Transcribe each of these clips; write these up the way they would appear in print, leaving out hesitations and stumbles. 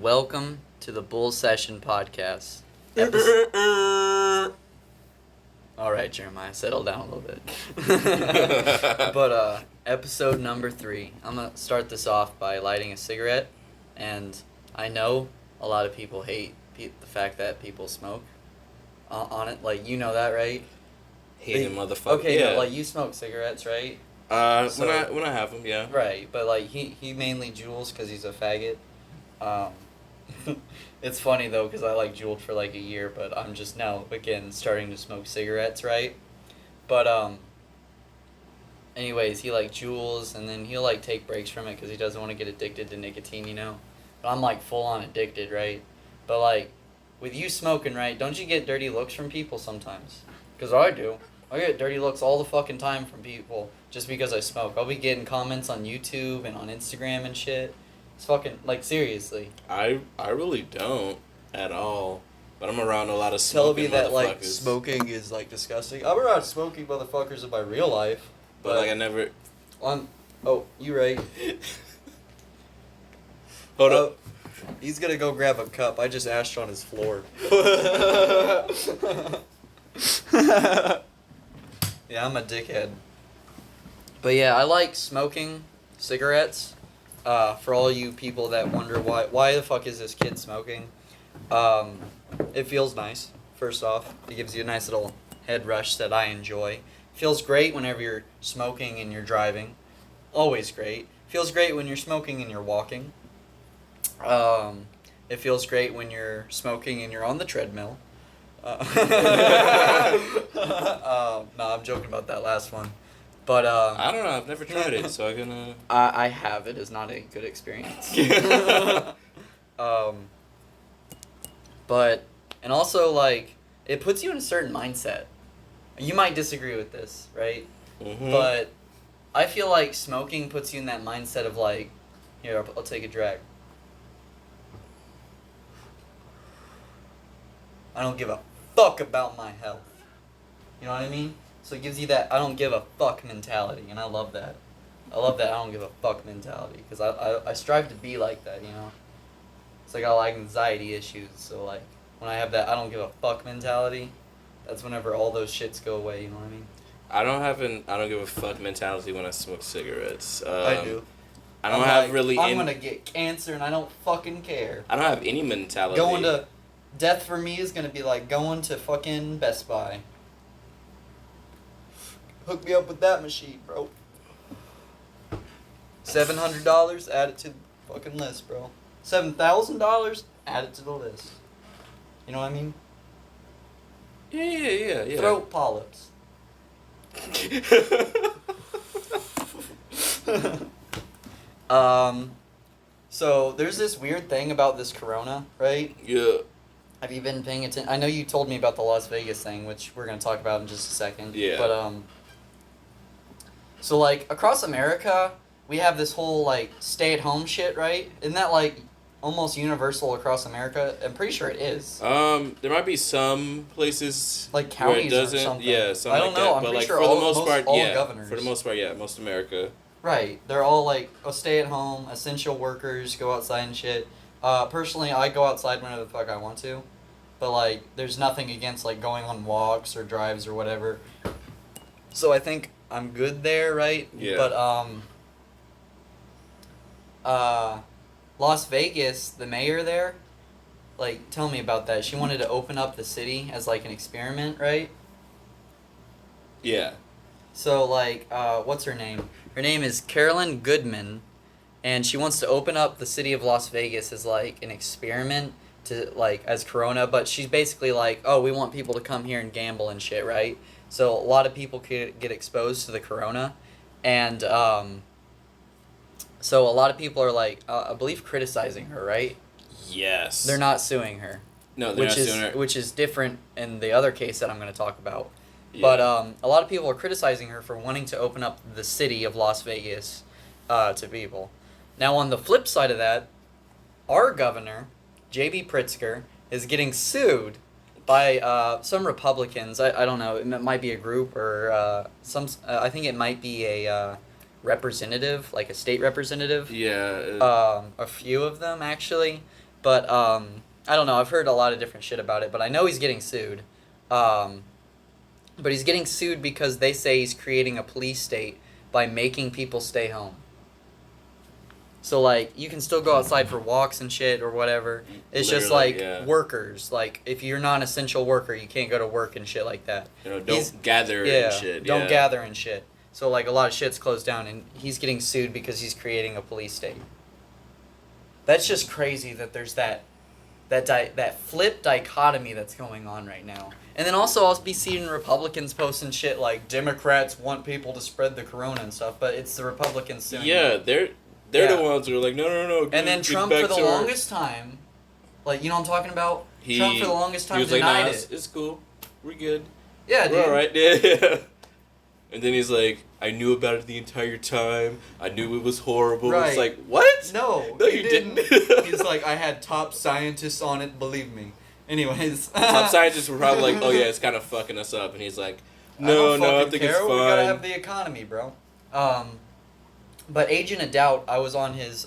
welcome to the Bull Session Podcast. All right, Jeremiah, settle down a little bit. But episode number 3. I'm gonna start this off by lighting a cigarette, and I know a lot of people hate the fact that people smoke on it. Like, you know that, right? Hating motherfucker. Okay, yeah. no, like, you smoke cigarettes, right? When I have them, yeah. Right, but like he mainly juuls because he's a faggot. It's funny though because I like juuled for like a year, but I'm just now again starting to smoke cigarettes, right? But anyways, he like juuls and then he'll like take breaks from it because he doesn't want to get addicted to nicotine, you know. But I'm like full on addicted, right? But like with you smoking, right? Don't you get dirty looks from people sometimes? Because I do. I get dirty looks all the fucking time from people just because I smoke. I'll be getting comments on YouTube and on Instagram and shit. It's fucking, like, seriously. I really don't at all. But I'm around a lot of smoking motherfuckers. Tell me that, like, smoking is, like, disgusting. I'm around smoking motherfuckers in my real life. But like, I never... Oh, you right. Hold up. He's gonna go grab a cup. I just ashed on his floor. Yeah, I'm a dickhead. But yeah, I like smoking cigarettes. For all you people that wonder why the fuck is this kid smoking? It feels nice, first off. It gives you a nice little head rush that I enjoy. Feels great whenever you're smoking and you're driving. Always great. Feels great when you're smoking and you're walking. It feels great when you're smoking and you're on the treadmill. No, I'm joking about that last one. But I don't know. I've never tried it, so I can. I have. It is not a good experience. But and also like it puts you in a certain mindset. You might disagree with this, right? Mm-hmm. But I feel like smoking puts you in that mindset of like, here, I'll take a drag. I don't give a fuck about my health. You know what I mean? So it gives you that I don't give a fuck mentality, and I love that. I love that I don't give a fuck mentality, because I strive to be like that, you know? It's like I like anxiety issues, so like, when I have that I don't give a fuck mentality, that's whenever all those shits go away, you know what I mean? I don't give a fuck mentality when I smoke cigarettes. I do. I don't have really... I'm gonna get cancer and I don't fucking care. I don't have any mentality. Going to... Death for me is gonna be like going to fucking Best Buy. Hook me up with that machine, bro. $700, add it to the fucking list, bro. $7,000, add it to the list. You know what I mean? Yeah. Throat polyps. So there's this weird thing about this corona, right? Yeah. Have you been paying attention? I know you told me about the Las Vegas thing, which we're going to talk about in just a second. Yeah. But, so, like, across America, we have this whole, like, stay-at-home shit, right? Isn't that, like, almost universal across America? I'm pretty sure it is. There might be some places like counties where it doesn't. Or something. Yeah, something I don't like know. that. I'm but pretty like sure for all, the most part, all yeah. governors. For the most part, yeah, most America. Right. They're all, like, stay-at-home, essential workers, go outside and shit. Personally, I go outside whenever the fuck I want to. But, like, there's nothing against, like, going on walks or drives or whatever. So I think I'm good there, right? Yeah. But, Las Vegas, the mayor there, like, tell me about that. She wanted to open up the city as, like, an experiment, right? Yeah. So, like, what's her name? Her name is Carolyn Goodman, and she wants to open up the city of Las Vegas as, like, an experiment to, like, as Corona, but she's basically like, oh, we want people to come here and gamble and shit, right? So a lot of people could get exposed to the Corona, and, so a lot of people are, like, I believe criticizing her, right? Yes. They're not suing her. No, they're not suing her. Which is different in the other case that I'm going to talk about. Yeah. But a lot of people are criticizing her for wanting to open up the city of Las Vegas to people. Now, on the flip side of that, our governor, J.B. Pritzker, is getting sued by some Republicans. I don't know. It might be a group or some. I think it might be a representative, like a state representative. Yeah. A few of them, actually. But I don't know. I've heard a lot of different shit about it, but I know he's getting sued. But he's getting sued because they say he's creating a police state by making people stay home. So, like, you can still go outside for walks and shit or whatever. It's just, like, workers. Like, if you're not an essential worker, you can't go to work and shit like that. Don't gather and shit. Don't gather and shit. So, like, a lot of shit's closed down, and he's getting sued because he's creating a police state. That's just crazy that there's that flip dichotomy that's going on right now. And then also I'll be seeing Republicans posting shit like Democrats want people to spread the corona and stuff, but it's the Republicans suing. Yeah, they're the ones who are like, no. And then Trump for the longest time, like, you know what I'm talking about? Trump for the longest time denied it. It's cool. We're good. Yeah, dude. We're alright. Yeah. And then he's like, I knew about it the entire time. I knew it was horrible. Right. It's like, what? No, you didn't. He's like, I had top scientists on it, believe me. Anyways. Top scientists were probably like, oh yeah, it's kind of fucking us up. And he's like, no, I think it's fine. We gotta have the economy, bro. But Agent of Doubt, I was on his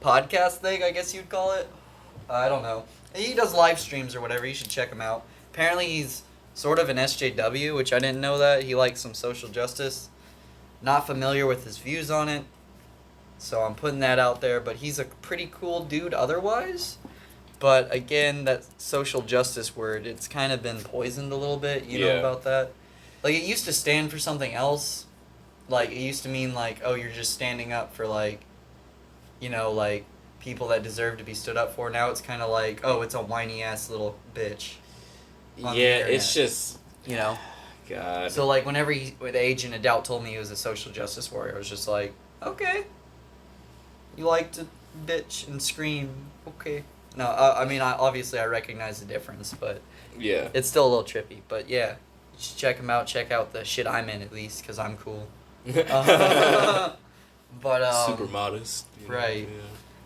podcast thing, I guess you'd call it. I don't know. He does live streams or whatever. You should check him out. Apparently he's sort of an SJW, which I didn't know that. He likes some social justice. Not familiar with his views on it. So I'm putting that out there. But he's a pretty cool dude otherwise. But again, that social justice word, it's kind of been poisoned a little bit. You know about that? Like, it used to stand for something else. Like, it used to mean, like, oh, you're just standing up for, like, you know, like, people that deserve to be stood up for. Now it's kind of like, oh, it's a whiny-ass little bitch. Yeah, it's just... You know? God. So, like, whenever the Agent of Doubt told me he was a social justice warrior, I was just like, okay. You like to bitch and scream. Okay. No, I mean, obviously I recognize the difference, but... Yeah. It's still a little trippy. But, yeah. You should check him out. Check out the shit I'm in, at least, because I'm cool. But, super modest. Right. Yeah.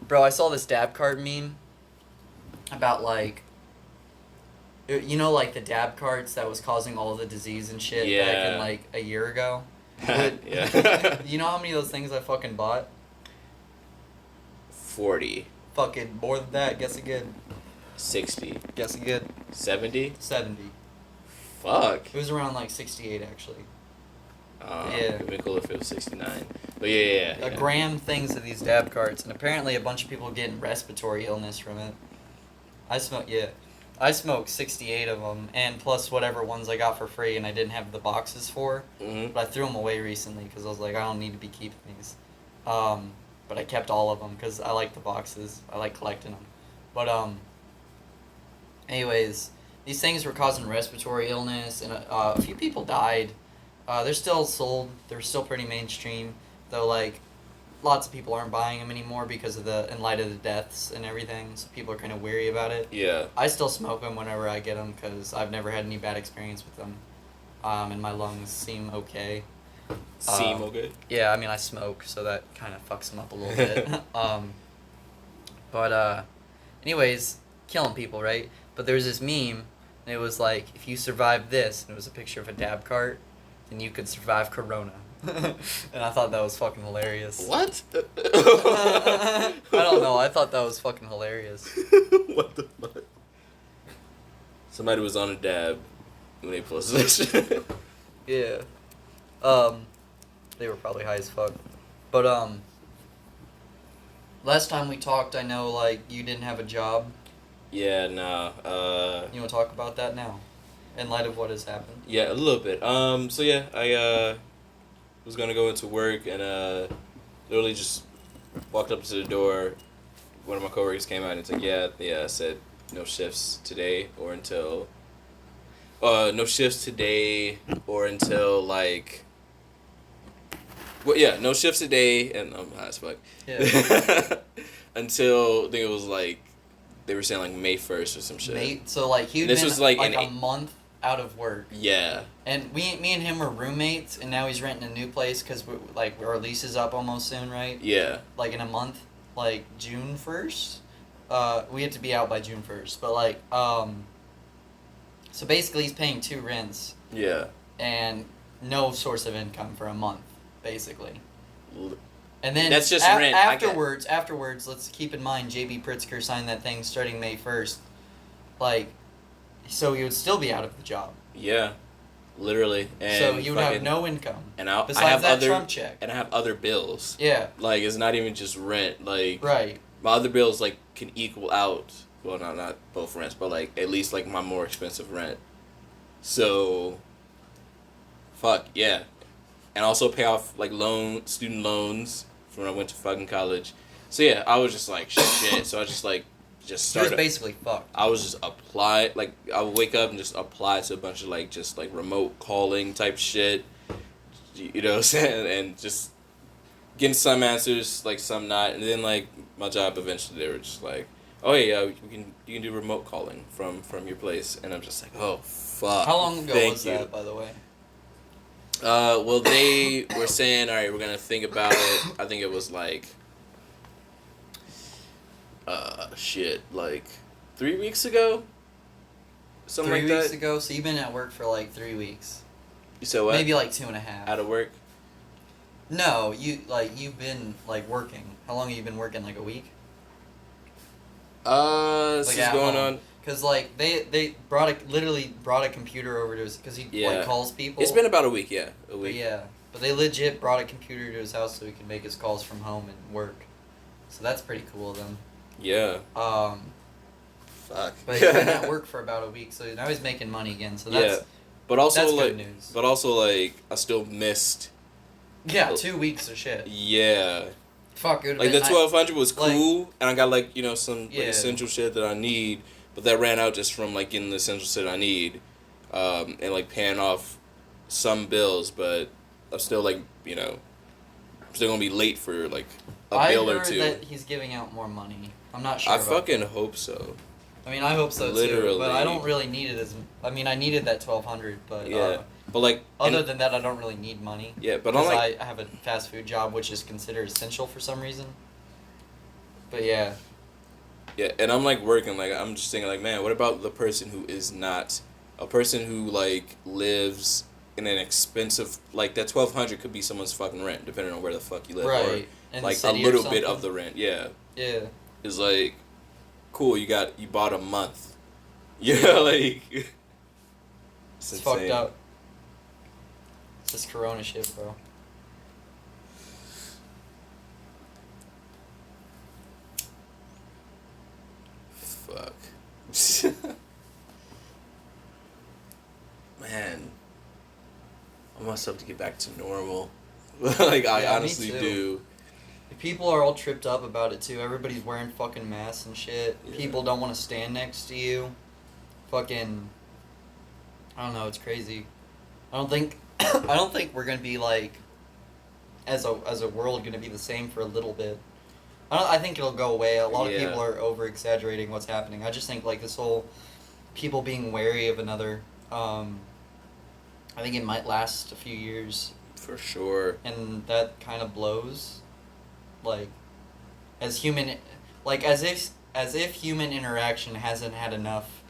Bro, I saw this dab card meme about, like... You know, like, the dab cards that was causing all the disease and shit back in, like, a year ago? Yeah. You know how many of those things I fucking bought? 40. Fucking more than that. Guess again. 60. Guess again. 70? 70. Fuck. It was around, like, 68, actually. Yeah. It'd be cool if it was 69. But yeah. A gram things of these dab cards, and apparently a bunch of people getting respiratory illness from it. I smoked 68 of them, and plus whatever ones I got for free and I didn't have the boxes for. Mm-hmm. But I threw them away recently because I was like, I don't need to be keeping these. But I kept all of them because I like the boxes. I like collecting them. But, anyways, these things were causing respiratory illness, and a few people died. They're still sold. They're still pretty mainstream, though, like, lots of people aren't buying them anymore because of in light of the deaths and everything, so people are kind of weary about it. Yeah. I still smoke them whenever I get them because I've never had any bad experience with them, and my lungs seem okay. Seem okay? Yeah, I mean, I smoke, so that kind of fucks them up a little bit. But anyways, killing people, right? But there was this meme, and it was like, if you survive this, and it was a picture of a dab cart, then you could survive Corona. And I thought that was fucking hilarious. What? I don't know. I thought that was fucking hilarious. What the fuck? Somebody was on a dab when they posted that shit. Yeah. They were probably high as fuck. But, last time we talked, I know, like, you didn't have a job. Yeah, nah. You want to talk about that now? In light of what has happened? Yeah, a little bit. So yeah, I, was gonna go into work and literally just walked up to the door. One of my coworkers came out and it's like, I said no shifts today or until like, well, yeah, no shifts today, and I'm high as fuck. Yeah. Until I think it was like they were saying like May 1st or some shit. So like he'd this been was like a month out of work. Yeah. And me and him were roommates, and now he's renting a new place because our lease is up almost soon, right? Yeah. Like in a month, like June 1st. We have to be out by June 1st, but like so basically he's paying 2 rents. Yeah. And no source of income for a month, basically. And then that's just rent. Afterwards, let's keep in mind JB Pritzker signed that thing starting May 1st. Like, so he would still be out of the job. Yeah, literally. And so he would have no income. And I besides have that other Trump check. And I have other bills. Yeah. Like, it's not even just rent. Like, right. My other bills like can equal out. Well, not both rents, but like at least like my more expensive rent. So. Fuck yeah, and also pay off like student loans from when I went to fucking college. So yeah, I was just like shit. So I just started. He was basically fucked. I was just apply like I would wake up and just apply to a bunch of like just like remote calling type shit. You know what I'm saying? And just getting some answers, like some not, and then like my job eventually they were just like, oh yeah, you can do remote calling from your place, and I'm just like, oh fuck. How long ago was that, by the way? Well, they were saying, all right, we're gonna think about it. I think it was like, like 3 weeks ago, something like that. 3 weeks ago. So you've been at work for like 3 weeks. You said what? Maybe like 2.5. Out of work? No, you've been like working. How long have you been working? Like a week? This like is going on. Cause like they literally brought a computer over to his, cause he like calls people. It's been about a week, yeah, a week. But they legit brought a computer to his house so he could make his calls from home and work. So that's pretty cool of them. Yeah. Fuck. But he's been at work for about a week, so now he's making money again. So that's but also that's like good news. But also like I still missed. Yeah, 2 weeks of shit. Yeah. Fuck. It like the 1200 was cool, and I got like some like, essential shit that I need. But that ran out just from, like, getting the essential shit I need, and, like, paying off some bills, but I'm still, like, I'm still gonna be late for, like, a bill or two. I heard that he's giving out more money. I'm not sure I fucking hope so. I mean, I hope so, too, but I don't really need it I mean, I needed that 1200, but, yeah. But, like... Other than that, I don't really need money. Yeah, but because I have a fast food job, which is considered essential for some reason. But, yeah... Yeah, and I'm, like, working, like, I'm just thinking, like, man, what about the person who is not... A person who, like, lives in an expensive... Like, that $1,200 could be someone's fucking rent, depending on where the fuck you live. Right. Or, like, a little bit of the rent, yeah. Yeah. It's, like, cool, you bought a month. Yeah, like... It's fucked up. It's this corona shit, bro. Fuck. Man. I want myself to get back to normal. Like, I honestly do. People are all tripped up about it, too. Everybody's wearing fucking masks and shit. Yeah. People don't want to stand next to you. Fucking... I don't know, it's crazy. I don't think we're gonna be, like... As a world, gonna be the same for a little bit. I think it'll go away. A lot of people are over-exaggerating what's happening. I just think, like, this whole people being wary of another, I think it might last a few years. For sure. And that kind of blows. Like, as if human interaction hasn't had enough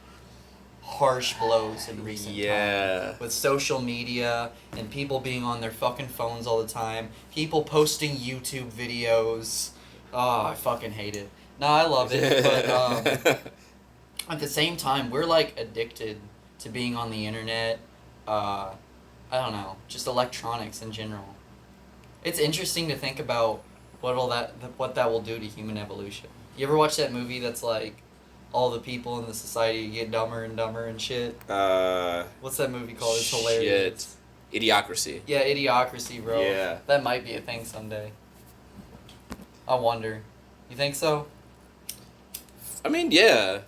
harsh blows in recent time. With social media and people being on their fucking phones all the time. People posting YouTube videos. Oh, I fucking hate it. No, I love it, but at the same time, we're, like, addicted to being on the internet. I don't know, just electronics in general. It's interesting to think about what that will do to human evolution. You ever watch that movie that's, like, all the people in the society get dumber and dumber and shit? What's that movie called? It's hilarious. Shit. Idiocracy. Yeah, Idiocracy, bro. Yeah. That might be a thing someday. I wonder. You think so? I mean, yeah.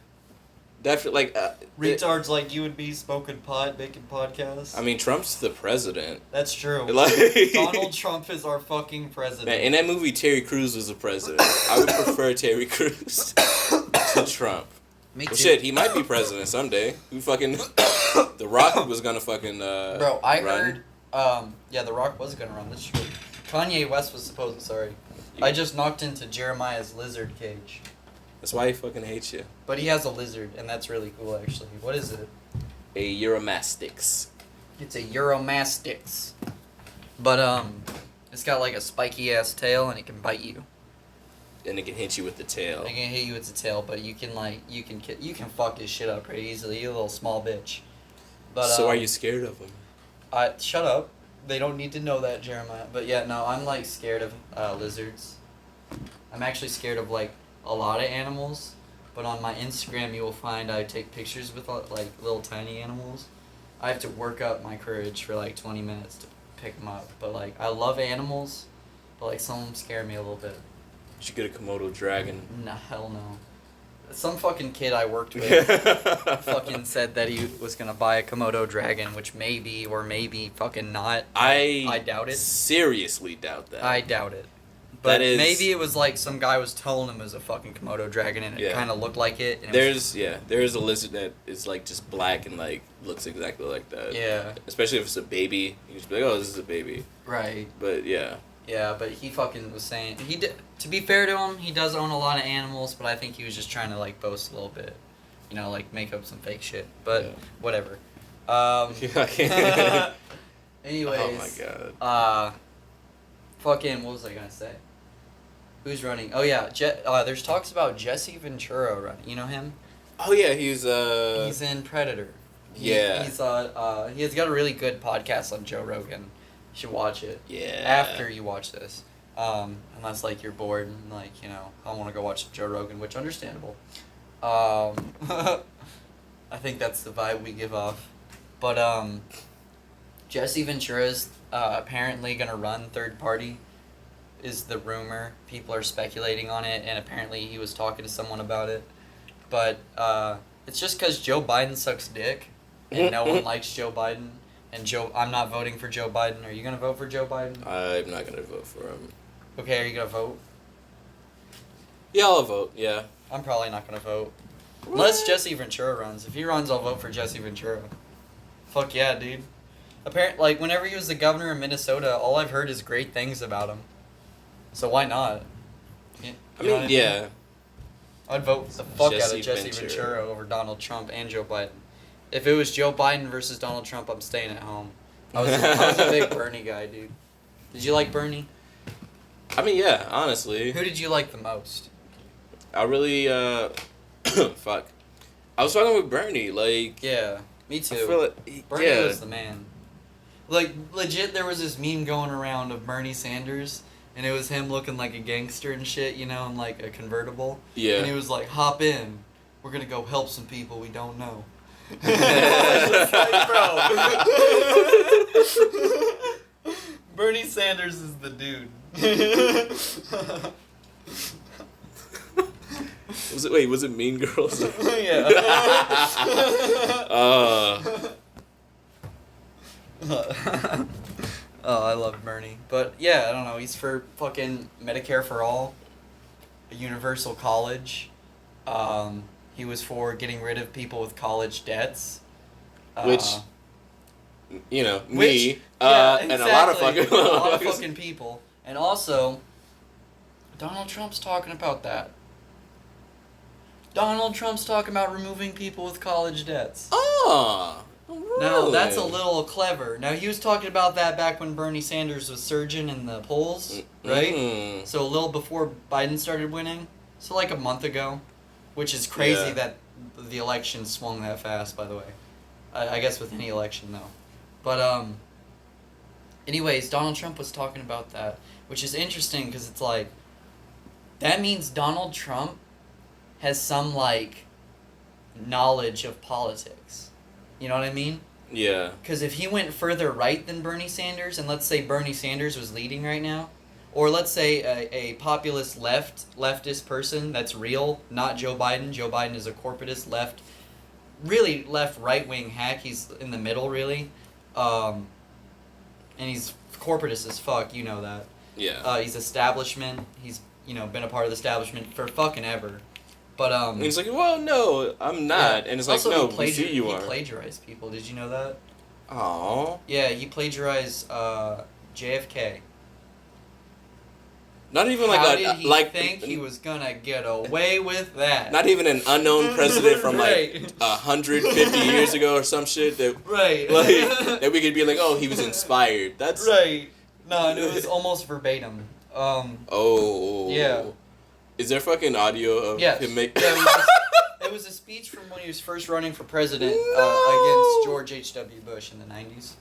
Definitely, like... Retards like you would be smoking pot, making podcasts. I mean, Trump's the president. That's true. Like, Donald Trump is our fucking president. Man, in that movie, Terry Crews was the president. I would prefer Terry Crews to Trump. Me too. Well, shit, he might be president someday. Who fucking... The Rock was gonna fucking, Bro, I heard... Yeah, The Rock was gonna run. That's true. Kanye West was supposed... Sorry. I just knocked into Jeremiah's lizard cage. That's why he fucking hates you. But he has a lizard, and that's really cool, actually. What is it? A Euromastix. It's a Euromastix. But, It's got like a spiky ass tail and it can bite you. And it can hit you with the tail. It can hit you with the tail, but you can fuck his shit up pretty easily. You little small bitch. But so are you scared of him? Shut up. They don't need to know that, Jeremiah. But yeah, no, I'm like scared of lizards. I'm actually scared of like a lot of animals. But on my Instagram, you will find I take pictures with like little tiny animals. I have to work up my courage for like 20 minutes to pick them up. But like I love animals, but like some of them scare me a little bit. You should get a Komodo dragon. Nah, hell no. Some fucking kid I worked with fucking said that he was gonna buy a Komodo dragon, which maybe or maybe fucking not. I doubt it. Seriously doubt that. I doubt it. But maybe it was like some guy was telling him it was a fucking Komodo dragon and it kind of looked like it. And there is a lizard that is like just black and like looks exactly like that. Yeah. Especially if it's a baby, you just be like, oh, this is a baby. Right. But yeah. Yeah, but he fucking was saying to be fair to him, he does own a lot of animals, but I think he was just trying to like boast a little bit, you know, like make up some fake shit. But whatever. Anyways. Oh my god. Fucking what was I gonna say? Who's running? Oh yeah, there's talks about Jesse Ventura running. You know him? Oh yeah, he's in Predator. He has got a really good podcast on Joe Rogan. You should watch it. Yeah. After you watch this, unless like you're bored and like I want to go watch Joe Rogan, which understandable. I think that's the vibe we give off, but Jesse Ventura's apparently gonna run third party. Is the rumor. People are speculating on it, and apparently he was talking to someone about it. But it's just because Joe Biden sucks dick, and no one likes Joe Biden. And I'm not voting for Joe Biden. Are you going to vote for Joe Biden? I'm not going to vote for him. Okay, are you going to vote? Yeah, I'll vote, yeah. I'm probably not going to vote. Unless Jesse Ventura runs. If he runs, I'll vote for Jesse Ventura. Fuck yeah, dude. Apparently, like, whenever he was the governor of Minnesota, all I've heard is great things about him. So why not? You know what I mean? I'd vote the fuck out of Jesse Ventura over Donald Trump and Joe Biden. If it was Joe Biden versus Donald Trump, I'm staying at home. I was a big Bernie guy, dude. Did you like Bernie? I mean, yeah, honestly. Who did you like the most? I really, fuck. I was talking with Bernie, like... Yeah, me too. I feel like, Bernie was the man. Like, legit, there was this meme going around of Bernie Sanders, and it was him looking like a gangster and shit, in like a convertible. Yeah. And he was like, hop in. We're gonna go help some people we don't know. Just like, bro. Bernie Sanders is the dude. Was it Mean Girls? Yeah. Oh, I love Bernie. But yeah, I don't know. He's for fucking Medicare for all, a universal college. He was for getting rid of people with college debts. Me, yeah, and a lot of fucking people. And also, Donald Trump's talking about that. Donald Trump's talking about removing people with college debts. Oh, really? Now, that's a little clever. Now, he was talking about that back when Bernie Sanders was surging in the polls, right? Mm. So a little before Biden started winning. So like a month ago. Which is crazy that the election swung that fast, by the way. I guess with any election, though. But, anyways, Donald Trump was talking about that, which is interesting because it's like, that means Donald Trump has some, like, knowledge of politics. You know what I mean? Yeah. Because if he went further right than Bernie Sanders, and let's say Bernie Sanders was leading right now, or let's say a populist leftist person that's real, not Joe Biden. Joe Biden is a corporatist really left right-wing hack. He's in the middle, really. And he's corporatist as fuck, you know that. Yeah. He's establishment. He's, been a part of the establishment for fucking ever. But, and he's like, well, no, I'm not. Yeah. And it's like, also, no, we see you are. He plagiarized people. Did you know that? Aww. Yeah, he plagiarized JFK. Not even How did he think he was gonna get away with that? Not even an unknown president from like 150 years ago or some shit that right like that we could be like, oh, he was inspired. That's right. No, it was almost verbatim. Oh. Yeah. Is there fucking audio of him making... Yeah, it was a speech from when he was first running for president against George H.W. Bush in the 90s.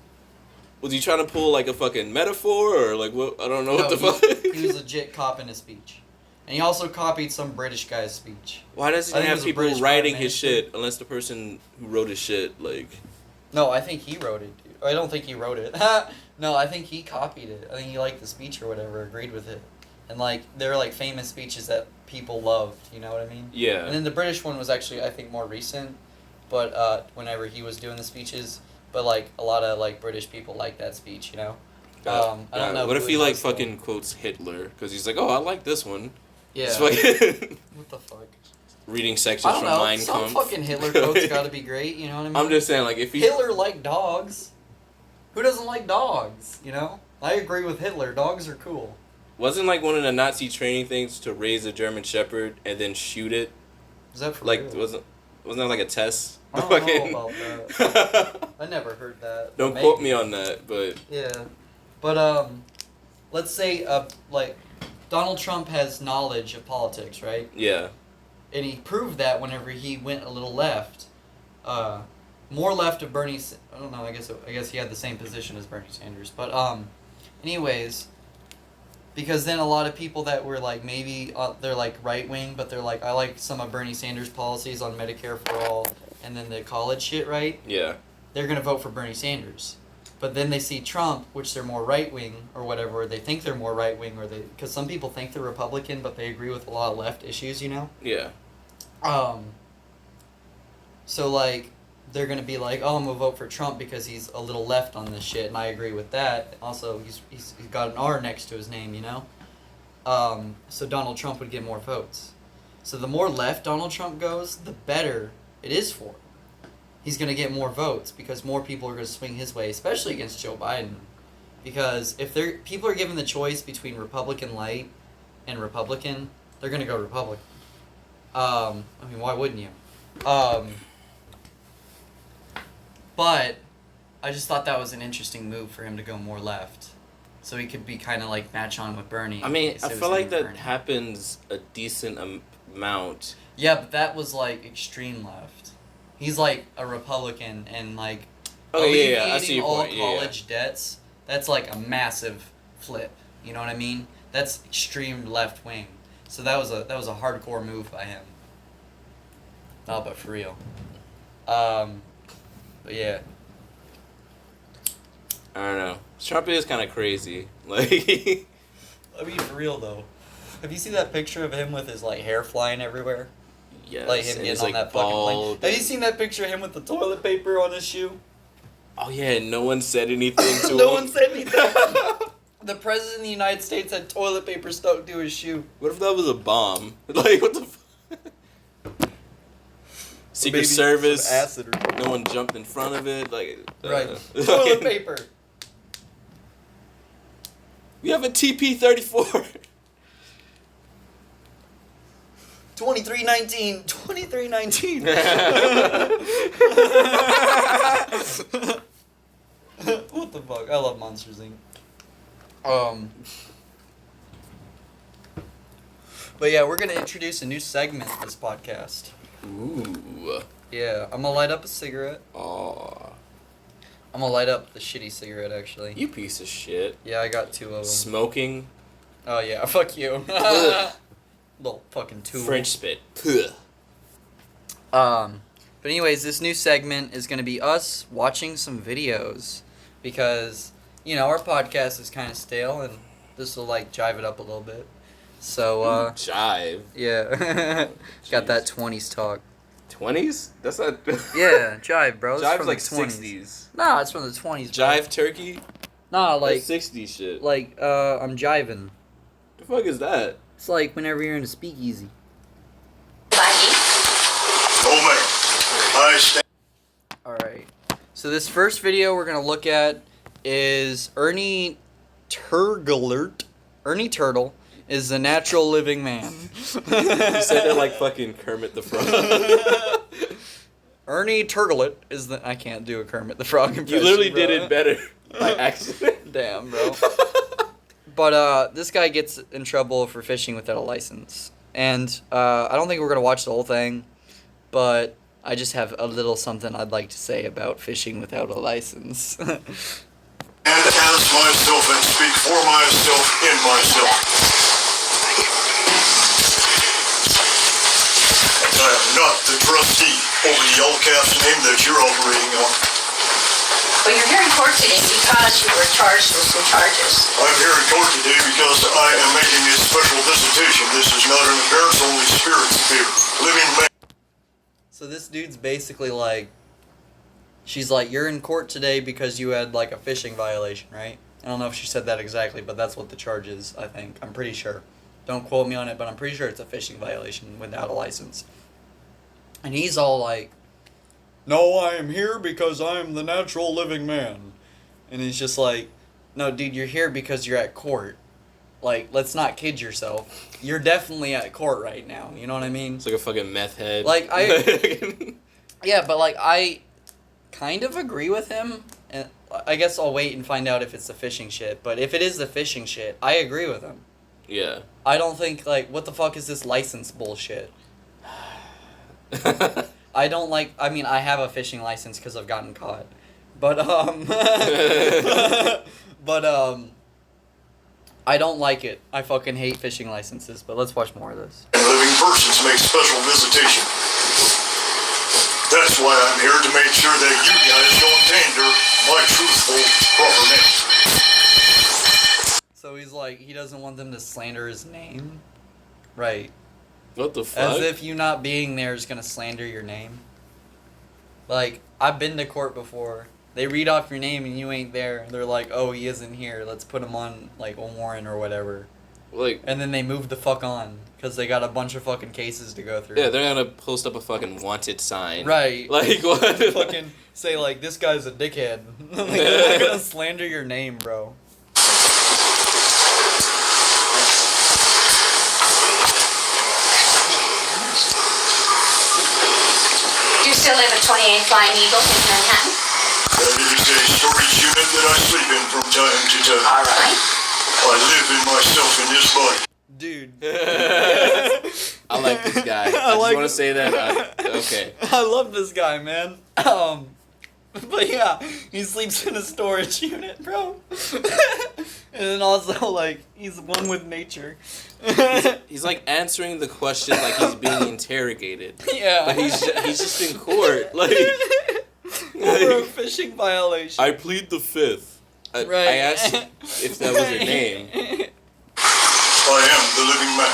Was he trying to pull like a fucking metaphor or like what? I don't know what the fuck. He was legit copying a speech. And he also copied some British guy's speech. Why doesn't he have people writing his shit unless the person who wrote his shit, like... No, I think he wrote it. I don't think he wrote it. No, I think he copied it. I think he liked the speech or whatever, agreed with it. And, like, they're, like, famous speeches that people loved, you know what I mean? Yeah. And then the British one was actually, I think, more recent. But, whenever he was doing the speeches... But, like, a lot of, like, British people like that speech, you know? I don't know. What if he, like, fucking quotes Hitler? Because he's like, oh, I like this one. Yeah. Fucking what the fuck? Reading sections from Mein Kampf. Some fucking Hitler quotes gotta be great, you know what I mean? I'm just saying, like, if he... Hitler liked dogs. Who doesn't like dogs, you know? I agree with Hitler. Dogs are cool. Wasn't, like, one of the Nazi training things to raise a German Shepherd and then shoot it? Is that for like, real? wasn't that, like, a test? I don't know about that. I never heard that. Don't quote me on that, but... Yeah. But, let's say, like, Donald Trump has knowledge of politics, right? Yeah. And he proved that whenever he went a little left. More left of Bernie... I don't know, I guess he had the same position as Bernie Sanders. But, anyways... Because then a lot of people that were, like, maybe... they're, like, right-wing, but they're, like, I like some of Bernie Sanders' policies on Medicare for All... and then the college shit, right? Yeah. They're going to vote for Bernie Sanders. But then they see Trump, which they're more right-wing or whatever, or they think they're more right-wing, or they... Because some people think they're Republican, but they agree with a lot of left issues, you know? Yeah. So, like, they're going to be like, oh, I'm going to vote for Trump because he's a little left on this shit, and I agree with that. Also, he's got an R next to his name, you know? So Donald Trump would get more votes. So the more left Donald Trump goes, the better it is for him. He's going to get more votes because more people are going to swing his way, especially against Joe Biden. Because if people are given the choice between Republican light and Republican, they're going to go Republican. I mean, why wouldn't you? But I just thought that was an interesting move for him to go more left. So he could be kind of like match on with Bernie. I mean, I feel like that happens a decent amount. Yeah, but that was like extreme left. He's like a Republican and like alleviating I see your all point. college debts. That's like a massive flip. You know what I mean? That's extreme left wing. So that was a hardcore move by him. No, but for real. But yeah. I don't know. Trump is kind of crazy. Like, I mean, for real though. Have you seen that picture of him with his like hair flying everywhere? yes. Like him getting on like that fucking plane. bald. Have you seen that picture of him with the toilet paper on his shoe? Oh yeah, no one said anything to him. No one said anything. The president of the United States had toilet paper stuck to his shoe. What if that was a bomb? Like, what the fuck? Secret Maybe Service. some acid or something. No one jumped in front of it. Like, Right. Toilet paper. We have a TP-34. 2319. 2319. What the fuck? I love Monsters Inc. But yeah, we're gonna introduce a new segment to this podcast. Ooh. Yeah, I'm gonna light up a cigarette. Aw. I'm gonna light up the shitty cigarette, actually. You piece of shit. Yeah, I got 2 of them. Smoking. Oh yeah, fuck you. Little fucking tool. French spit. But anyways, this new segment is gonna be us watching some videos. Because, you know, our podcast is kind of stale, and this will, like, jive it up a little bit. So, Jive. yeah. Got that 20s talk. 20s? That's not... Yeah, jive, bro. Jive's from like the 20s. 60s. Nah, it's from the 20s, bro. Jive turkey? Nah, like... That's 60s shit. Like, I'm jiving. The fuck is that? It's like whenever you're in a speakeasy. Alright. So this first video we're going to look at is Ernie Turglert. Ernie Turtle is a natural living man. You said it like fucking Kermit the Frog. Ernie Turglet is the... I can't do a Kermit the Frog impression, You literally bro. did it better by accident. Damn, bro. But this guy gets in trouble for fishing without a license. And I don't think we're going to watch the whole thing, but I just have a little something I'd like to say about fishing without a license. And as myself and speak for myself in myself. I am not the trustee over the all caps name that you're operating on. Well, you're here in court today because you were charged with some charges. I'm here in court today because I am making a special visitation. This is not an appearance, only spirits appear. Living man. So this dude's basically like, she's like, you're in court today because you had like a fishing violation, right? I don't know if she said that exactly, but that's what the charge is, I think. I'm pretty sure. Don't quote me on it, but I'm pretty sure it's a fishing violation without a license. And he's all like, no, I am here because I am the natural living man. And he's just like, no, dude, you're here because you're at court. Like, let's not kid yourself. You're definitely at court right now. You know what I mean? It's like a fucking meth head. Like, yeah, but like, I kind of agree with him. And I guess I'll wait and find out if it's the fishing shit. But if it is the fishing shit, I agree with him. Yeah. I don't think, like, what the fuck is this license bullshit? I don't like, I mean, I have a fishing license because I've gotten caught. But, I don't like it. I fucking hate fishing licenses, but let's watch more of this. And living persons make special visitation. That's why I'm here, to make sure that you guys don't tander my truthful, proper name. So he's like, he doesn't want them to slander his name? Right. What the fuck? As if you not being there is gonna slander your name. Like, I've been to court before. They read off your name and you ain't there. They're like, oh, he isn't here. Let's put him on, like, a warrant or whatever. Like, and then they move the fuck on. Because they got a bunch of fucking cases to go through. Yeah, they're gonna post up a fucking wanted sign. Right. Like, what? Fucking say, like, this guy's a dickhead. Like, they're gonna slander your name, bro. Do you still live at 28 Flying Eagle in Manhattan? That is a storage unit that I sleep in from time to time. All right. I live in myself in this body. Dude. I like this guy. I just want to say that. Okay. I love this guy, man. But yeah, he sleeps in a storage unit, bro. And then also, like, he's one with nature. He's like answering the question like he's being interrogated. Yeah. But he's just in court. Like, over a fishing violation. I plead the fifth. Right. I asked if that was your name. I am the living man.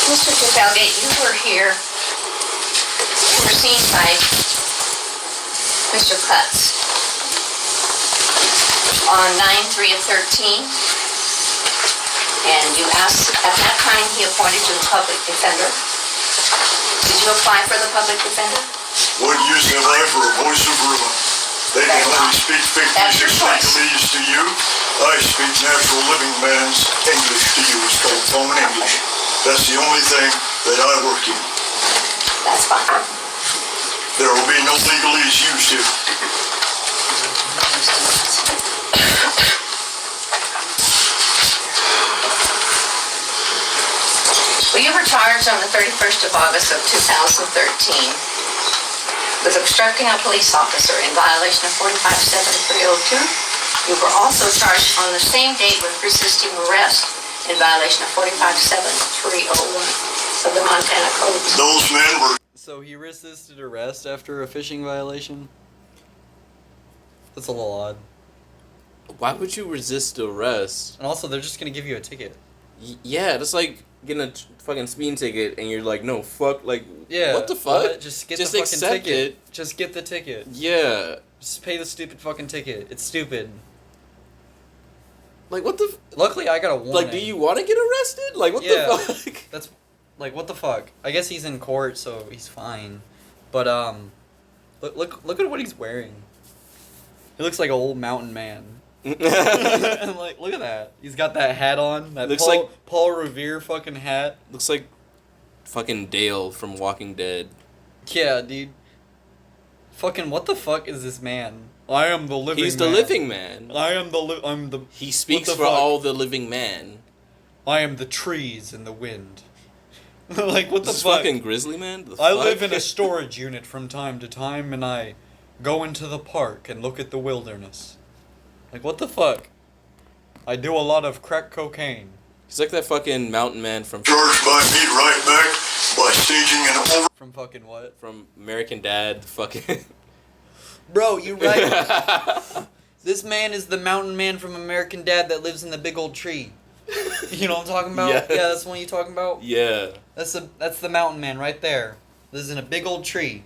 Mr. Trafalgate, you were here. You were seen by Mr. Cutts on 9/3/13. And you asked, at that time, he appointed you the public defender. Did you apply for the public defender? What use have I for a voice of reason? They can only speak That's your fictitious choice. legalese to you. I speak natural living man's English to you. It's called common English. That's the only thing that I work in. That's fine. There will be no legalese used here. Well, you were charged on the 31st of August of 2013 with obstructing a police officer in violation of 457302. You were also charged on the same date with resisting arrest in violation of 457301 of the Montana Code. Those men were... So he resisted arrest after a fishing violation? That's a little odd. Why would you resist arrest? And also, they're just gonna give you a ticket. Yeah, that's like getting a fucking speeding ticket and you're like, no, fuck, like, Yeah. what the fuck? What? Just get the fucking accept ticket. it. Just get the ticket. Yeah. Just pay the stupid fucking ticket. It's stupid. Like, what the... Luckily, I got a warning. Like, do you want to get arrested? Like, what the fuck? That's, like, what the fuck? I guess he's in court, so he's fine. But, look at what he's wearing. He looks like an old mountain man. And like, look at that. He's got that hat on. That Looks Paul, like- Paul Revere fucking hat. Looks like fucking Dale from Walking Dead. Yeah, dude. Fucking what the fuck is this man? I am the living. He's the man. living man. I'm the. He speaks What for the fuck? all the living man. I am the trees and the wind. Like what the This is fuck? fucking Grizzly Man. The I fuck? live in a storage unit from time to time, and I go into the park and look at the wilderness. Like what the fuck? I do a lot of crack cocaine. He's like that fucking mountain man from Charged by me right back by staging an over. From fucking what? from American Dad. Fucking. Bro, you right. This man is the mountain man from American Dad that lives in the big old tree. You know what I'm talking about? Yes. Yeah, that's the one you talking about? Yeah. That's the mountain man right there. Lives in a big old tree.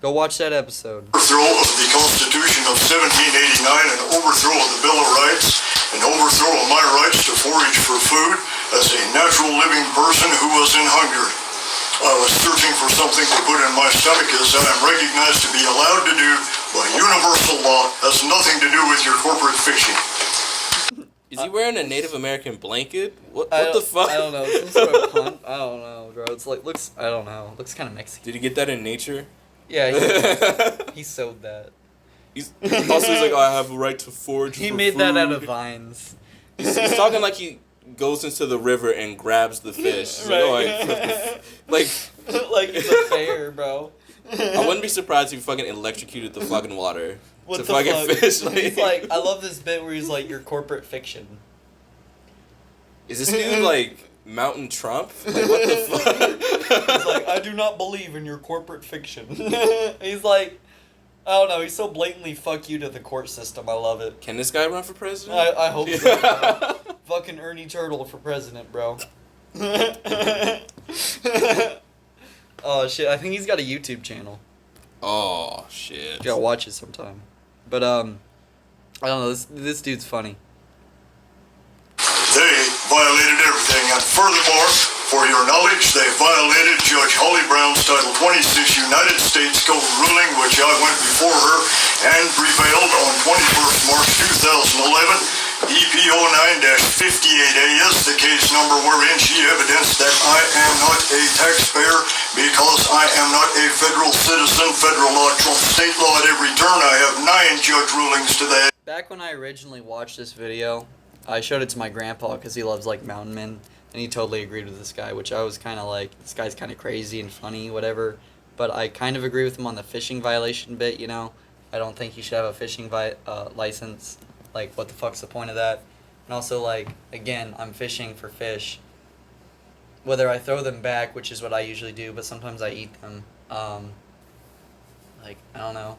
Go watch that episode. Overthrow of the Constitution of 1789, an overthrow of the Bill of Rights, an overthrow of my rights to forage for food as a natural living person who was in hunger. I was searching for something to put in my stomach as I am recognized to be allowed to do by universal law, has nothing to do with your corporate fiction. Is he wearing a Native American blanket? What I the don't- fuck? I don't know. Some sort of pun. I don't know, bro. It's like looks. I don't know. Looks kind of Mexican. Did he get that in nature? Yeah, he sewed that. He's like, I have a right to forage. He for made that out food." of vines. He's talking like he goes into the river and grabs the fish. He's like, "Oh, like, Like it's a fair, bro. I wouldn't be surprised if he fucking electrocuted the fucking water What to the fucking fuck? fish. He's like, I love this bit where he's like, "Your corporate fiction." Is this dude like Mountain Trump? Like, what the fuck? He's like, I do not believe in your corporate fiction. He's like, I don't know. He's so blatantly fuck you to the court system. I love it. Can this guy run for president? I hope so. Bro. Fucking Ernie Turtle for president, bro. Oh shit! I think he's got a YouTube channel. Oh shit. You gotta watch it sometime. But I don't know. This dude's funny. They violated everything, and furthermore, for your knowledge, they violated Judge Holly Brown's Title 26 United States Code ruling, which I went before her and prevailed on 21st March 2011. EPO 9-58A is the case number wherein she evidenced that I am not a taxpayer because I am not a federal citizen. Federal law trumps state law at every turn. I have 9 judge rulings to that. Back when I originally watched this video, I showed it to my grandpa because he loves like mountain men, and he totally agreed with this guy, which I was kind of like, this guy's kind of crazy and funny, whatever. But I kind of agree with him on the fishing violation bit. You know, I don't think he should have a fishing license. Like, what the fuck's the point of that? And also, like, again, I'm fishing for fish. Whether I throw them back, which is what I usually do, but sometimes I eat them. Like, I don't know.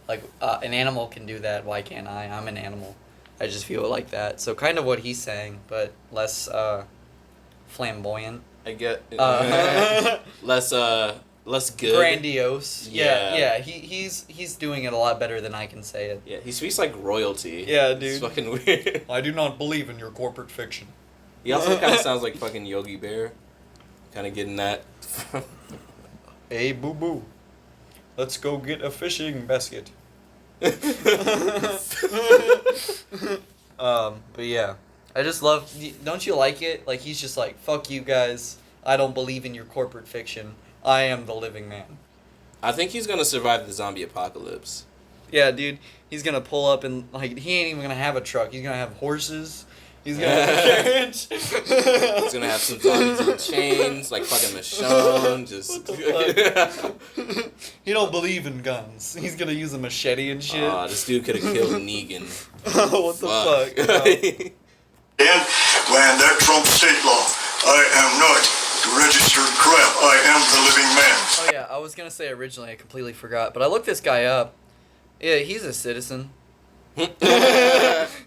Like, an animal can do that. Why can't I? I'm an animal. I just feel like that. So kind of what he's saying, but less flamboyant. I get less good. Grandiose. Yeah. Yeah. He's doing it a lot better than I can say it. Yeah, he speaks like royalty. Yeah, dude. It's fucking weird. I do not believe in your corporate fiction. He also kind of sounds like fucking Yogi Bear. Kind of getting that. Hey, boo boo. Let's go get a fishing basket. But yeah, I just love. Don't you like it? Like he's just like, fuck you guys. I don't believe in your corporate fiction. I am the living man. I think he's gonna survive the zombie apocalypse. Yeah, dude. He's gonna pull up and like he ain't even gonna have a truck. He's gonna have horses. He's gonna have a carriage. He's gonna have some zombies in chains, like fucking Michonne. Just. He don't believe in guns. He's gonna use a machete and shit. This dude could have killed Negan. What the fuck? Bro? And when that trumps state law, I am not registered crap. I am the living man. Oh yeah, I was gonna say originally, I completely forgot, but I looked this guy up. Yeah, he's a citizen.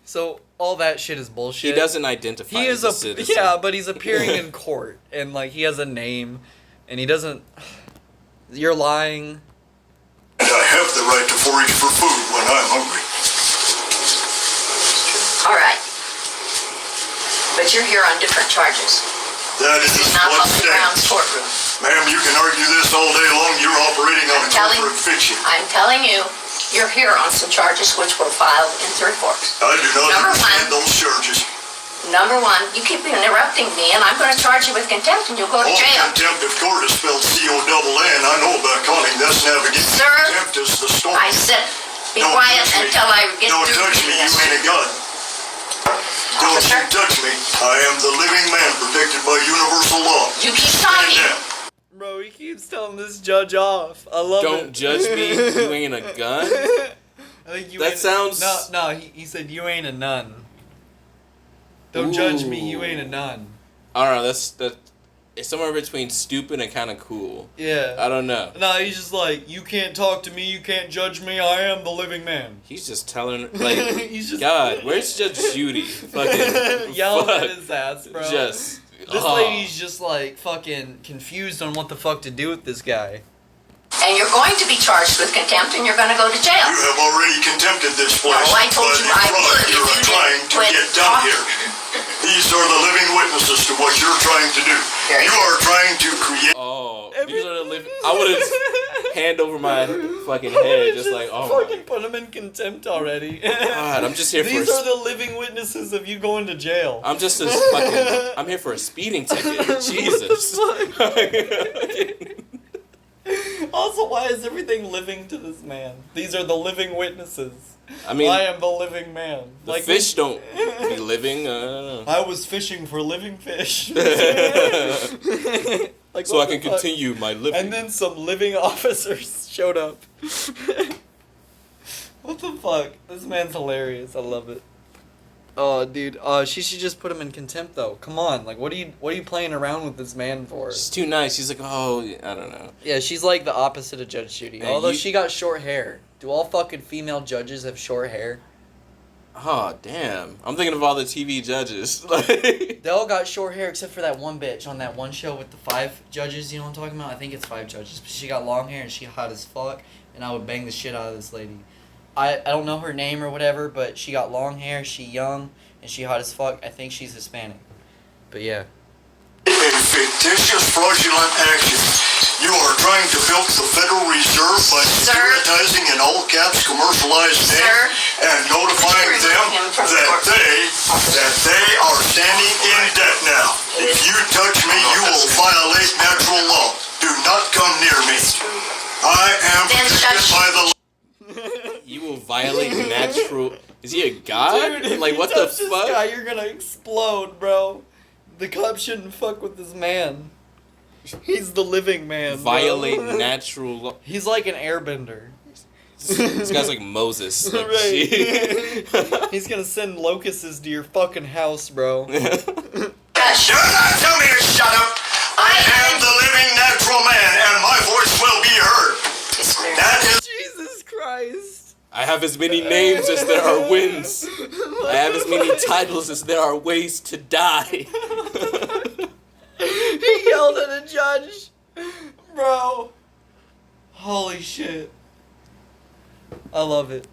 So all that shit is bullshit. He doesn't identify He as is a citizen. yeah, but he's appearing in court and like he has a name, and he doesn't. You're lying. And I have the right to forage for food when I'm hungry. All right. But you're here on different charges. That is This is not what Public Grounds stands. courtroom. Ma'am, you can argue this all day long. You're operating on a corporate fiction. I'm telling you, You're here on some charges which were filed in Three Forks. I do not Number understand one. those charges. Number one, you keep interrupting me, and I'm going to charge you with contempt, and you'll go to jail. Contempt of court is spelled C-O-N-N. I know about calling. That's navigation. Sir, Contempt is the storm. I said, be Don't quiet touch me. until I get Don't through touch me, reading you this. ain't a gun. Don't Officer? you touch me. I am the living man protected by universal law. You keep Stand talking. down. Bro, he keeps telling this judge off. I love it. Don't judge me. You ain't a gun. I think you That ain't- sounds- No, he said you ain't a nun. Don't judge me, you ain't a nun. I don't know. That. It's somewhere between stupid and kind of cool. Yeah. I don't know. No, he's just like, you can't talk to me, you can't judge me, I am the living man. He's just telling like, He's just God, where's Judge Judy? Fucking yelling fuck. at his ass, bro. Just This lady's just like fucking confused on what the fuck to do with this guy. And you're going to be charged with contempt, and you're going to go to jail. You have already contempted this place. No, I told you I would if You're you trying didn't to quit get done talking. here. These are the living witnesses to what you're trying to do. Very You are trying to create. Oh, these are the living. I would have hand over my fucking head, just like, oh fucking put him in contempt already. God, I'm just here These for. are the living witnesses of you going to jail. I'm just a fucking. I'm here for a speeding ticket. Jesus. Also, why is everything living to this man? These are the living witnesses. I mean, I am the living man. the fish don't be living. I don't know. I was fishing for living fish. Like, So what I can the fuck? continue my living. And then some living officers showed up. What the fuck? This man's hilarious. I love it. Oh, dude. She should just put him in contempt, though. Come on. Like, what are you playing around with this man for? She's too nice. She's like, oh, I don't know. Yeah, she's like the opposite of Judge Judy. Man, Although you- she got short hair. Do all fucking female judges have short hair? Oh, damn. I'm thinking of all the TV judges. Like, They all got short hair except for that one bitch on that one show with the 5 judges, you know what I'm talking about? I think it's 5 judges. But she got long hair and she hot as fuck, and I would bang the shit out of this lady. I don't know her name or whatever, but she got long hair, she young, and she hot as fuck. I think she's Hispanic. But yeah. A fictitious fraudulent action. You are trying to bilk the Federal Reserve by Sir? securitizing in all caps commercialized Sir? name and notifying Could you them remove him from the that court? they are standing in debt now. If you touch me, you will violate natural law. Do not come near me. I am Then protected shut- by the law. you will violate natural. Is he a god? Dude, if Like, you what the touch this fuck? guy, you're gonna explode, bro. The cops shouldn't fuck with this man. He's the living man. bro. Violate natural law. He's like an airbender. This guy's like Moses. Like, Right. shit. He's gonna send locusts to your fucking house, bro. Do not tell me to shut up. I am the living natural man, and my voice will be heard. That is. Jesus Christ. I have as many names as there are winds. I have as many titles as there are ways to die. He yelled at a judge. Bro. Holy shit. I love it.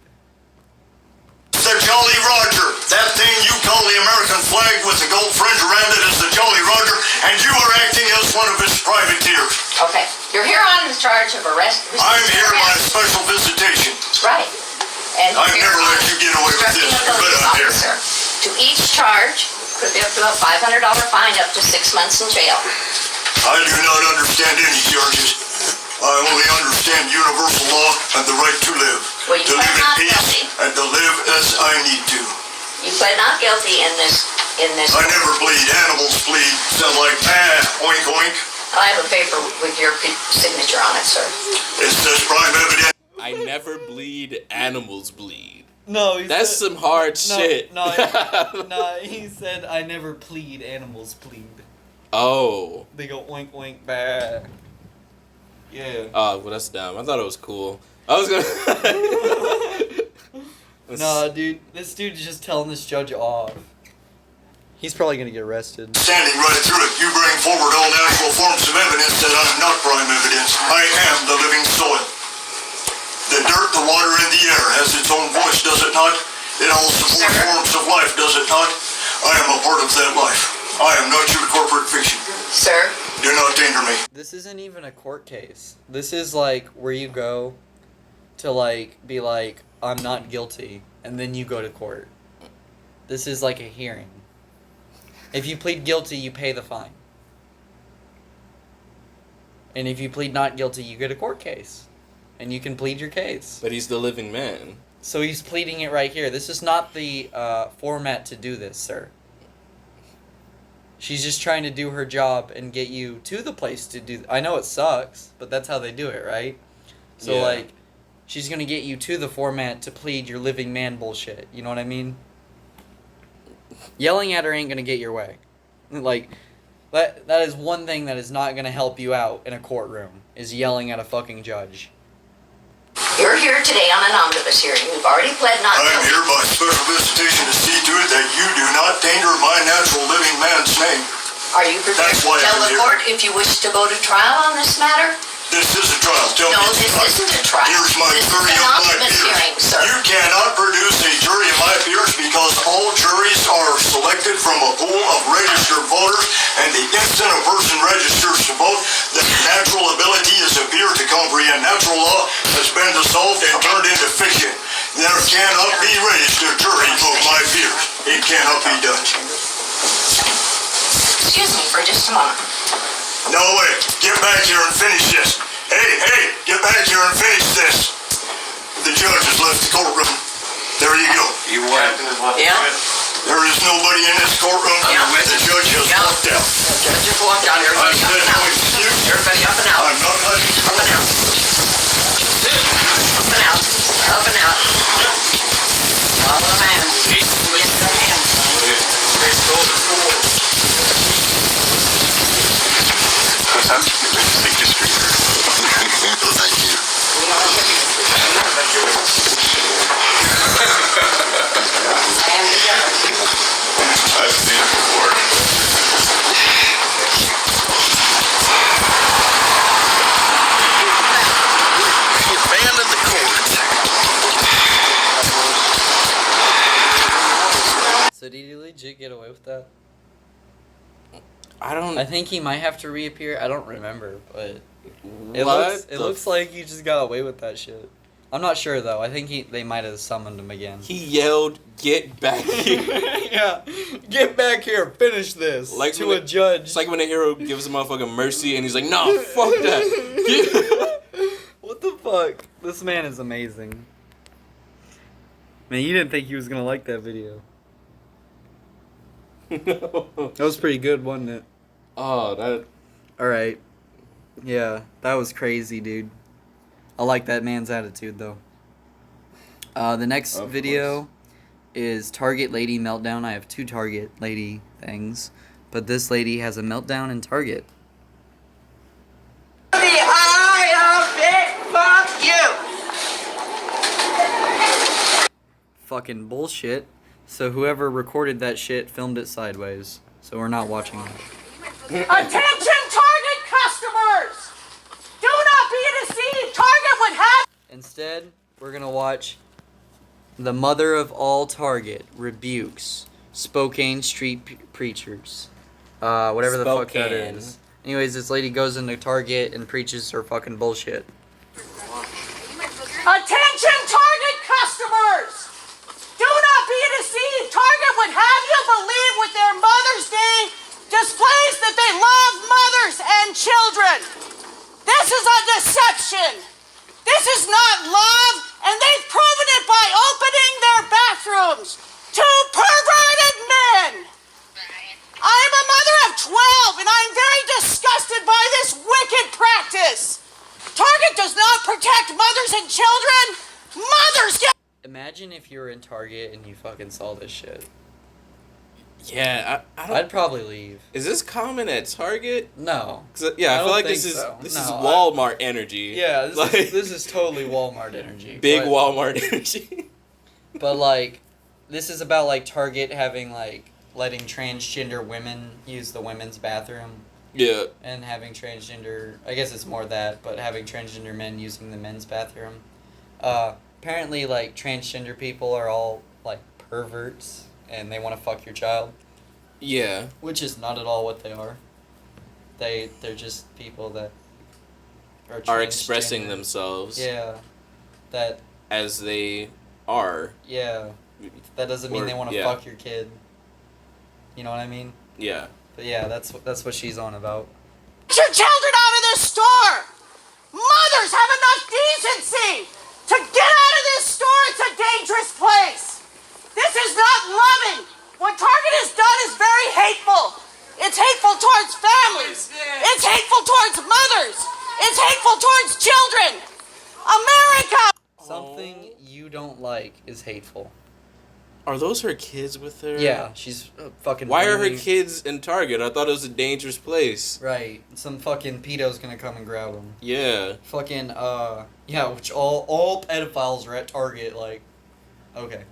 The Jolly Roger. That thing you call the American flag with the gold fringe around it is the Jolly Roger, and you are acting as one of its privateers. Okay. You're here on the charge of arrest. I'm here by special visitation. Right. And I've you're never let on you get away with obstructing this, a police but I'm here. officer. To each charge, could be up to a $500 fine, up to 6 months in jail. I do not understand any charges. I only understand universal law and the right to live. Well, you To pled live in not peace guilty. and to live as I need to. You pled not guilty in this. I never bleed. Animals bleed. Sound like, oink oink. I have a paper with your signature on it, sir. It says prime evidence. I never bleed, animals bleed. No, he That's said, some hard no, shit. No, no, he said, I never plead, animals plead. Oh. They go oink oink bah. Yeah. Oh, well, that's dumb. I thought it was cool. I was gonna. Nah, dude, this dude's just telling this judge off. He's probably gonna get arrested. Standing right through it, you bring forward all natural forms of evidence that I'm not prime evidence. I am the living soil. The dirt, the water, and the air has its own voice, does it not? It all supports Sir? forms of life, does it not? I am a part of that life. I am not your corporate fiction. Sir? Do not danger me. This isn't even a court case. This is like where you go to like be like, I'm not guilty, and then you go to court. This is like a hearing. If you plead guilty, you pay the fine. And if you plead not guilty, you get a court case. And you can plead your case. But he's the living man. So he's pleading it right here. This is not the format to do this, sir. She's just trying to do her job and get you to the place to do... I know it sucks, but that's how they do it, right? So, Yeah. like, she's going to get you to the format to plead your living man bullshit. You know what I mean? Yelling at her ain't going to get your way. Like, that is one thing that is not going to help you out in a courtroom, is yelling at a fucking judge. You're here today on an omnibus hearing. You've already pled not I am guilty. here by special visitation to see to it that you do not tainter my natural living man's name. Are you prepared That's to why tell I'm the here. court if you wish to go to trial on this matter? This is a trial. Tell No, me this tonight. isn't a trial. Here's my This is jury an of my omnibus peers. hearing, sir. You cannot produce a jury of my peers because all juries are selected from a pool of registered voters, and the instant a person registers to vote, the natural ability is a peer to comprehend natural law has been dissolved and turned into fiction. There cannot be raised a jury of my peers. It cannot be done. Excuse me for just a moment. No way. Get back here and finish this. Hey, get back here and finish this. The judge has left the courtroom. There you go. You what? Yeah? There is nobody in this courtroom. Yeah. The judge has Yeah. walked out. Judge, just walk down. I Everybody up said and no out. excuse. Everybody up and out. I'm not letting you Up and out. Up and out. Up and out. Follow the man. Yes, the man. Thank you. Stand together. I've seen it before. He abandoned the court. So did he legit get away with that? I don't... I think he might have to reappear. I don't remember, but What it the looks like he just got away with that shit. I'm not sure though. I think they might have summoned him again. He yelled, "Get back here!" Yeah, get back here, finish this. Like to when a judge. It's like when a hero gives a motherfucker mercy and he's like, "Nah, fuck that." What the fuck? This man is amazing. Man, you didn't think he was gonna like that video. That was pretty good, wasn't it? Oh, that... Alright. Yeah, that was crazy, dude. I like that man's attitude, though. The next Of video is Target Lady Meltdown. I have 2 Target Lady things, but this lady has a meltdown in Target. The eye of it, fuck you! Fucking bullshit. So whoever recorded that shit filmed it sideways. So we're not watching it. Attention Target customers! Do not be deceived! Target would have... Instead, we're gonna watch the mother of all Target rebukes Spokane street preachers. Whatever the fuck that Spokane. is. Anyways, this lady goes into Target and preaches her fucking bullshit. Attention Target customers! Do not be deceived! Target would have you believe with their Mother's Day displays that they love mothers and children. This is a deception. This is not love, and they've proven it by opening their bathrooms to perverted men. I am a mother of 12, and I'm very disgusted by this wicked practice. Target does not protect mothers and children. Mothers get... Imagine if you were in Target and you fucking saw this shit. Yeah, I don't... I'd probably leave. Is this common at Target? No. 'Cause, yeah, I I feel don't like think this is so. this No, is I- Walmart energy. Yeah, Like, this is totally Walmart energy. big but, Walmart energy. But like, this is about like Target having like letting transgender women use the women's bathroom Yeah. and having transgender. I guess it's more that, but having transgender men using the men's bathroom. Apparently, like transgender people are all like perverts and they want to fuck your child, Yeah. which is not at all what they are. They're just people that Are expressing transgender. themselves. Yeah. that as they are. Yeah, that doesn't mean Or- they want to yeah. fuck your kid. You know what I mean? Yeah. But yeah, that's what she's on about. Get your children out of this store! Mothers have enough decency to get out of this store. It's a dangerous place. This is not loving. What Target has done is very hateful. It's hateful towards families. It's hateful towards mothers. It's hateful towards children. America! Something you don't like is hateful. Are those her kids with her? Yeah, she's fucking. Why are her really- kids in Target? I thought it was a dangerous place. Right, some fucking pedo's gonna come and grab them. Yeah. Fucking yeah, which all pedophiles are at Target. Like, okay.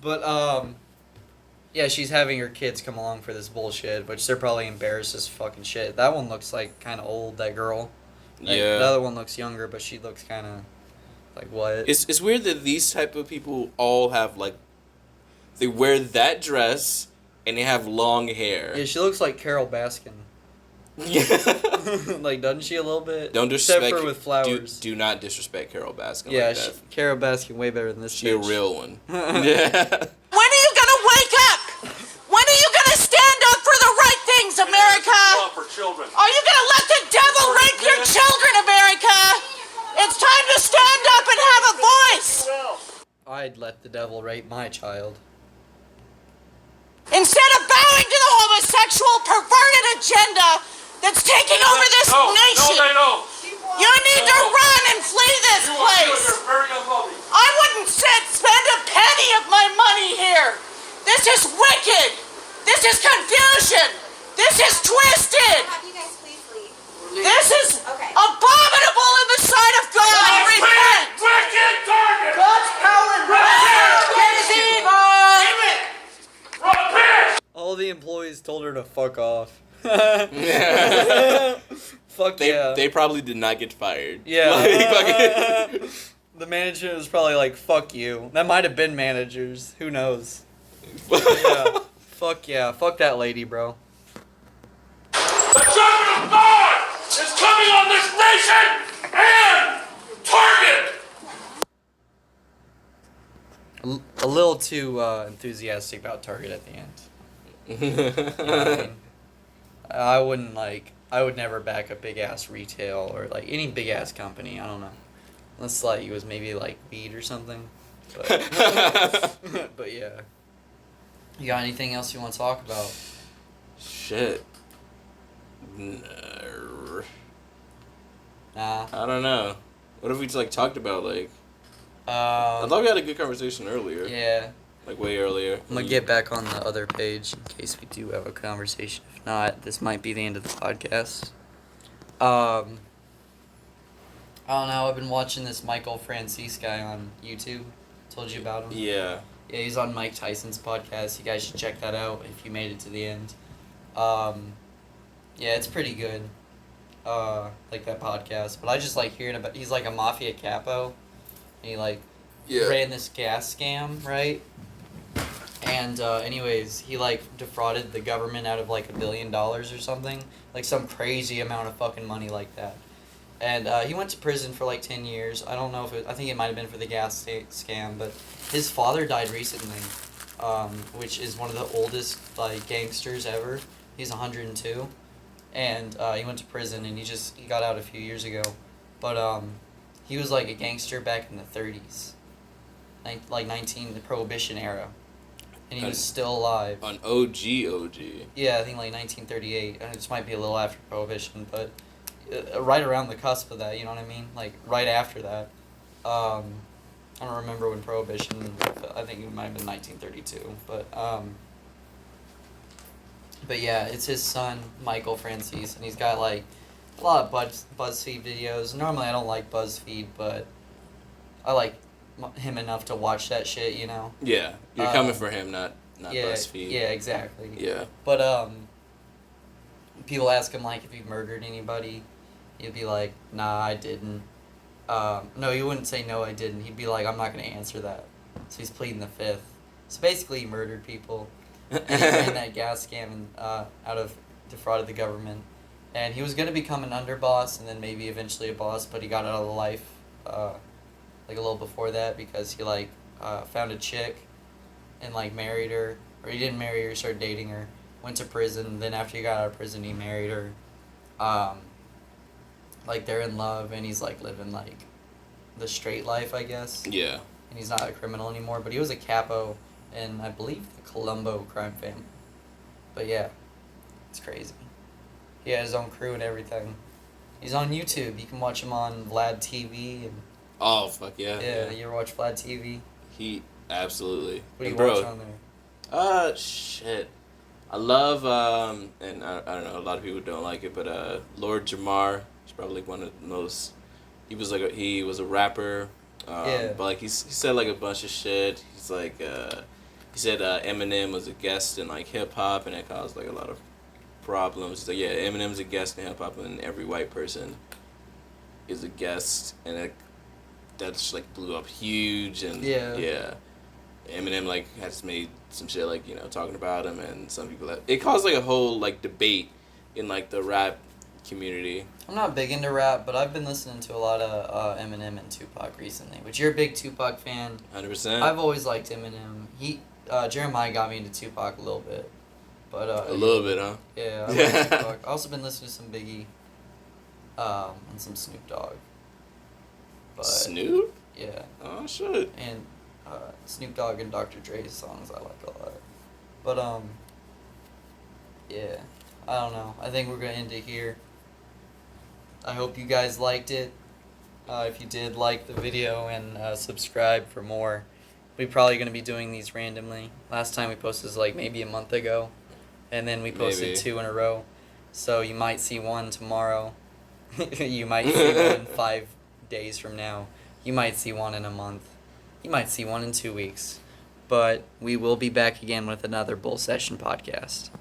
But yeah, she's having her kids come along for this bullshit, which they're probably embarrassed as fucking shit. That one looks like kind of old. That girl. Like, Yeah. The other one looks younger, but she looks kind of like what? It's weird that these type of people all have like, they wear that dress and they have long hair. Yeah, she looks like Carol Baskin. Yeah. Like, doesn't she a little bit? Don't disrespect. Except for with flowers. Do not disrespect Carol Baskin. Yeah, like that. Carol Baskin way better than this. She a bitch. real one. Yeah. When are you gonna wake up? When are you gonna stand up for the right things, America? For children. Are you gonna let the devil rape your children, America? It's time to stand up and have a voice. I'd let the devil rape my child. Instead of bowing to the homosexual perverted agenda that's taking over this nation, don't. you need to run and flee this place. very unloving. I wouldn't spend a penny of my money here. This is wicked. This is confusion. This is twisted. Have you guys please leave? This is Okay. abominable in the sight of God. Repent. Wicked Target! God's power and is evil. Repent! All the employees told her to fuck off. Yeah. Fuck yeah. They probably did not get fired. Yeah. Like, fucking- The manager was probably like, fuck you. That might have been managers. Who knows? Yeah. Fuck yeah. Fuck that lady, bro. The judgment of God is coming on this nation and Target! A little too enthusiastic about Target at the end. You know what I mean? I would never back a big ass retail or like any big ass company. I don't know. Unless like it was maybe like weed or something. But, but yeah. You got anything else you want to talk about? Shit. Nah. I don't know. What if we just like talked about like? I thought we had a good conversation earlier. Yeah. Like way earlier. I'm gonna get back on the other page in case we do have a conversation. If not, this might be the end of the podcast. I don't know. I've been watching this Michael Francis guy on YouTube. Told you about him. Yeah. Yeah, he's on Mike Tyson's podcast. You guys should check that out if you made it to the end. Yeah, it's pretty good. Like that podcast. But I just like hearing about. He's like a mafia capo, and he like ran this gas scam, right? And anyways, he like defrauded the government out of like $1 billion or something, like some crazy amount of fucking money like that. And he went to prison for like 10 years. I don't know if I think it might have been for the gas scam, but his father died recently, which is one of the oldest like gangsters ever. He's 102, and he went to prison and he got out a few years ago, but he was like a gangster back in the 30s, like the Prohibition era. And he was still alive. On OG. Yeah, I think like 1938. And this might be a little after Prohibition, but right around the cusp of that, you know what I mean? Like right after that. I don't remember when Prohibition. I think it might have been 1932. But yeah, it's his son Michael Francis, and he's got like a lot of BuzzFeed videos. Normally I don't like BuzzFeed, but I like him enough to watch that shit, you know. Yeah, you're coming for him, not yeah, BuzzFeed. Yeah, exactly. Yeah. But people ask him like if he murdered anybody, he'd be like, "Nah, I didn't." No, he wouldn't say no, I didn't. He'd be like, "I'm not gonna answer that." So he's pleading the fifth. So basically, he murdered people, and he ran that gas scam and defrauded the government. And he was gonna become an underboss and then maybe eventually a boss, but he got out of the life like a little before that, because he like found a chick and like married her, or he didn't marry her, started dating her, went to prison. Then after he got out of prison, he married her. Like they're in love, and he's like living like the straight life, I guess. Yeah. And he's not a criminal anymore, but he was a capo in, I believe, the Colombo crime family. But yeah, it's crazy. He had his own crew and everything. He's on YouTube. You can watch him on Vlad TV. And Oh, fuck yeah. yeah, you ever watch Vlad TV? He, absolutely. What do you And watch on there? Shit. I love, and I don't know, a lot of people don't like it, but Lord Jamar is probably one of the most, he was a rapper, Yeah. but like he said like a bunch of shit. He's like, he said Eminem was a guest in like hip hop, and it caused like a lot of problems. He's like, yeah, Eminem's a guest in hip hop, and every white person is a guest, and that just like blew up huge, and yeah. Eminem like has made some shit like, you know, talking about him, and some people it caused like a whole like debate in like the rap community. I'm not big into rap, but I've been listening to a lot of Eminem and Tupac recently. Which you're a big Tupac fan. 100%. I've always liked Eminem. Jeremiah got me into Tupac a little bit, but a little bit, huh? Yeah, I like Tupac. I've also been listening to some Biggie, and some Snoop Dogg. But Snoop? yeah. Oh shit. And Snoop Dogg and Dr. Dre's songs I like a lot. But yeah, I don't know. I think we're gonna end it here. I hope you guys liked it. If you did, like the video and subscribe for more. We're probably going to be doing these randomly. Last time we posted was like maybe a month ago. And then we posted 2 in a row. So you might see one tomorrow. You might see one 5 days from now. You might see one in a month. You might see one in 2 weeks. But we will be back again with another Bull Session podcast.